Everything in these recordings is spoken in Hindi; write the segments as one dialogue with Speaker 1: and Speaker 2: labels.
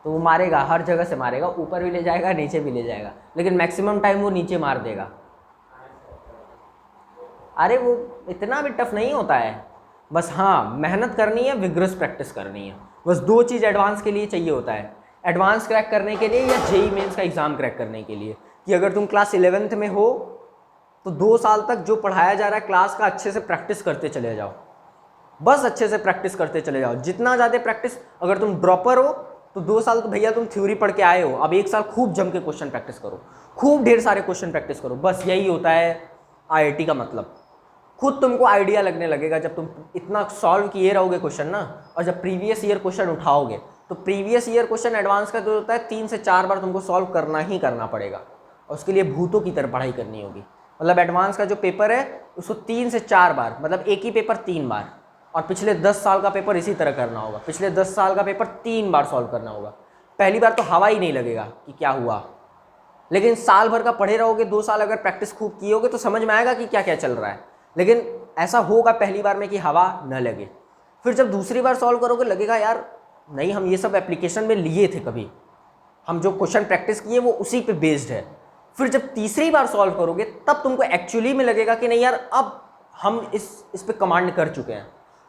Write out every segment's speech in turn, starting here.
Speaker 1: तो वो मारेगा, हर जगह से मारेगा, ऊपर भी ले जाएगा नीचे भी ले जाएगा, लेकिन मैक्सिमम टाइम वो नीचे मार देगा। अरे वो इतना भी टफ नहीं होता है, बस हाँ मेहनत करनी है, विग्रस प्रैक्टिस करनी है, बस 2 चीज़ एडवांस के लिए चाहिए होता है। एडवांस क्रैक करने के लिए या जेई मेंस का एग्ज़ाम क्रैक करने के लिए, कि अगर तुम क्लास 11th में हो तो 2 साल तक जो पढ़ाया जा रहा है क्लास का अच्छे से प्रैक्टिस करते चले जाओ, बस अच्छे से प्रैक्टिस करते चले जाओ, जितना ज़्यादा प्रैक्टिस। अगर तुम ड्रॉपर हो तो 2 साल तो भैया तुम थ्योरी पढ़ के आए हो, अब 1 साल खूब जम के क्वेश्चन प्रैक्टिस करो, खूब ढेर सारे क्वेश्चन प्रैक्टिस करो, बस यही होता है आईआईटी का मतलब। खुद तुमको आइडिया लगने लगेगा जब तुम इतना सॉल्व किए रहोगे क्वेश्चन ना, और जब प्रीवियस ईयर क्वेश्चन उठाओगे तो प्रीवियस ईयर क्वेश्चन एडवांस का जो होता है 3 से 4 बार तुमको सॉल्व करना ही करना पड़ेगा, और उसके लिए भूतों की तरह पढ़ाई करनी होगी। मतलब एडवांस का जो पेपर है उसको 3 से 4 बार, मतलब एक ही पेपर 3 बार, और पिछले 10 साल का पेपर इसी तरह करना होगा, पिछले 10 साल का पेपर 3 बार सॉल्व करना होगा। पहली बार तो हवा ही नहीं लगेगा कि क्या हुआ, लेकिन साल भर का पढ़े रहोगे, 2 साल अगर प्रैक्टिस खूब किए होगे तो समझ में आएगा कि क्या क्या चल रहा है। लेकिन ऐसा होगा पहली बार में कि हवा न लगे, फिर जब दूसरी बार सॉल्व करोगे लगेगा यार नहीं हम ये सब एप्लीकेशन में लिए थे, कभी हम जो क्वेश्चन प्रैक्टिस किए वो उसी पे बेस्ड है। फिर जब तीसरी बार सॉल्व करोगे तब तुमको एक्चुअली में लगेगा कि नहीं यार अब हम इस पे कमांड कर चुके हैं।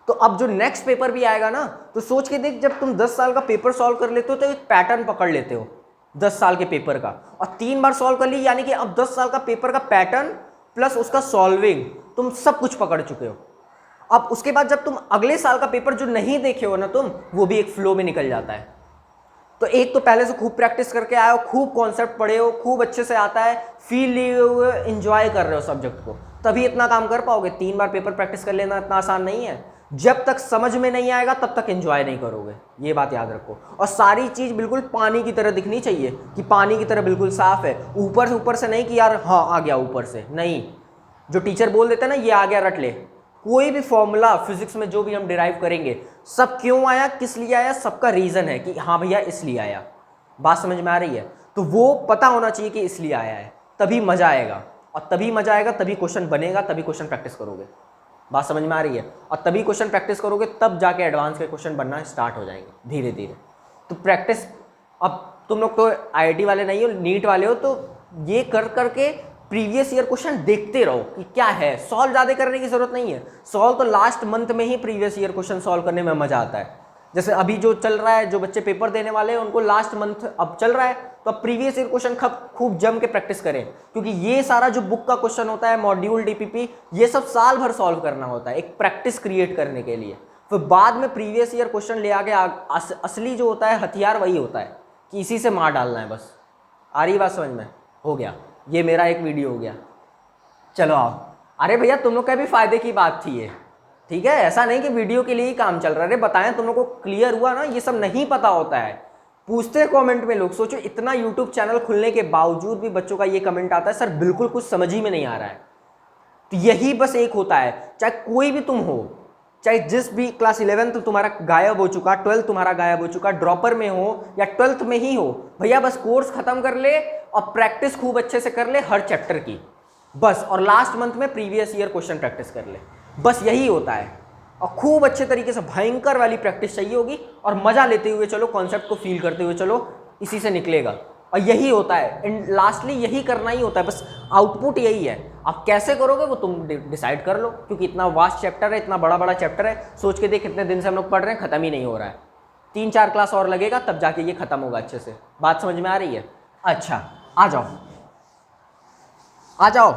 Speaker 1: तो अब जो नेक्स्ट पेपर भी आएगा ना, तो सोच के देख, जब तुम 10 साल का पेपर सॉल्व कर लेते हो तो एक पैटर्न पकड़ लेते हो 10 साल के पेपर का, और 3 बार सॉल्व कर ली, यानी कि अब 10 साल का पेपर का पैटर्न प्लस उसका सॉल्विंग तुम सब कुछ पकड़ चुके हो। अब उसके बाद जब तुम अगले साल का पेपर जो नहीं देखे हो ना तुम, वो भी एक फ्लो में निकल जाता है। तो एक तो पहले से खूब प्रैक्टिस करके आए हो, खूब कॉन्सेप्ट पढ़े हो, खूब अच्छे से आता है, फील लिए हुए एंजॉय कर रहे हो सब्जेक्ट को, तभी इतना काम कर पाओगे। 3 बार पेपर प्रैक्टिस कर लेना इतना आसान नहीं है। जब तक समझ में नहीं आएगा तब तक एंजॉय नहीं करोगे, ये बात याद रखो। और सारी चीज़ बिल्कुल पानी की तरह दिखनी चाहिए, कि पानी की तरह बिल्कुल साफ है, ऊपर से नहीं कि यार हाँ आ गया ऊपर से, नहीं। जो टीचर बोल देते हैं ना ये आ गया रट ले, कोई भी फॉर्मूला फिजिक्स में जो भी हम डिराइव करेंगे सब क्यों आया, किस लिए आया, सबका रीज़न है कि हाँ भैया इसलिए आया। बात समझ में आ रही है? तो वो पता होना चाहिए कि इसलिए आया है, तभी मज़ा आएगा, और तभी मज़ा आएगा तभी क्वेश्चन बनेगा, तभी क्वेश्चन प्रैक्टिस करोगे। बात समझ में आ रही है? और तभी क्वेश्चन प्रैक्टिस करोगे तब जाके एडवांस के क्वेश्चन बनना स्टार्ट हो जाएंगे धीरे धीरे। तो प्रैक्टिस, अब तुम लोग तो आईआईटी वाले नहीं हो, नीट वाले हो, तो ये कर करके प्रीवियस ईयर क्वेश्चन देखते रहो कि क्या है। सॉल्व ज़्यादा करने की जरूरत नहीं है, सॉल्व तो लास्ट मंथ में ही प्रीवियस ईयर क्वेश्चन सॉल्व करने में मज़ा आता है। जैसे अभी जो चल रहा है, जो बच्चे पेपर देने वाले हैं उनको लास्ट मंथ अब चल रहा है, तो अब प्रीवियस ईयर क्वेश्चन खूब जम के प्रैक्टिस करें, क्योंकि ये सारा जो बुक का क्वेश्चन होता है, मॉड्यूल डीपीपी, ये सब साल भर सॉल्व करना होता है एक प्रैक्टिस क्रिएट करने के लिए। फिर बाद में प्रीवियस ईयर क्वेश्चन ले आके असली जो होता है हथियार वही होता है कि इसी से मार डालना है बस। आ रही बात समझ में? हो गया, ये मेरा एक वीडियो हो गया। चलो आओ। अरे भैया तुम लोग का भी फायदे की बात थी ये, ठीक है, ऐसा नहीं कि वीडियो के लिए ही काम चल रहा है। अरे बताएं तुम लोग को क्लियर हुआ ना, ये सब नहीं पता होता है। पूछते हैं कमेंट में लोग, सोचो इतना यूट्यूब चैनल खुलने के बावजूद भी बच्चों का ये कमेंट आता है, सर बिल्कुल कुछ समझ ही में नहीं आ रहा है। तो यही बस एक होता है, चाहे कोई भी तुम हो, चाहे जिस भी क्लास 11th तुम्हारा गायब हो चुका, 12th तुम्हारा गायब हो चुका, ड्रॉपर में हो या 12th में ही हो, भैया बस कोर्स खत्म कर ले और प्रैक्टिस खूब अच्छे से कर ले हर चैप्टर की बस, और लास्ट मंथ में प्रीवियस ईयर क्वेश्चन प्रैक्टिस कर ले, बस यही होता है। और खूब अच्छे तरीके से भयंकर वाली प्रैक्टिस चाहिए होगी, और मजा लेते हुए चलो, कॉन्सेप्ट को फील करते हुए चलो, इसी से निकलेगा। और यही होता है, एंड लास्टली यही करना ही होता है, बस आउटपुट यही है। आप कैसे करोगे वो तुम डिसाइड कर लो, क्योंकि इतना वास्ट चैप्टर है, इतना बड़ा बड़ा चैप्टर है। सोच के देख कितने दिन से हम लोग पढ़ रहे हैं, खत्म ही नहीं हो रहा है। 3-4 क्लास और लगेगा तब जाके ये खत्म होगा अच्छे से। बात समझ में आ रही है? अच्छा आ जाओ आ जाओ।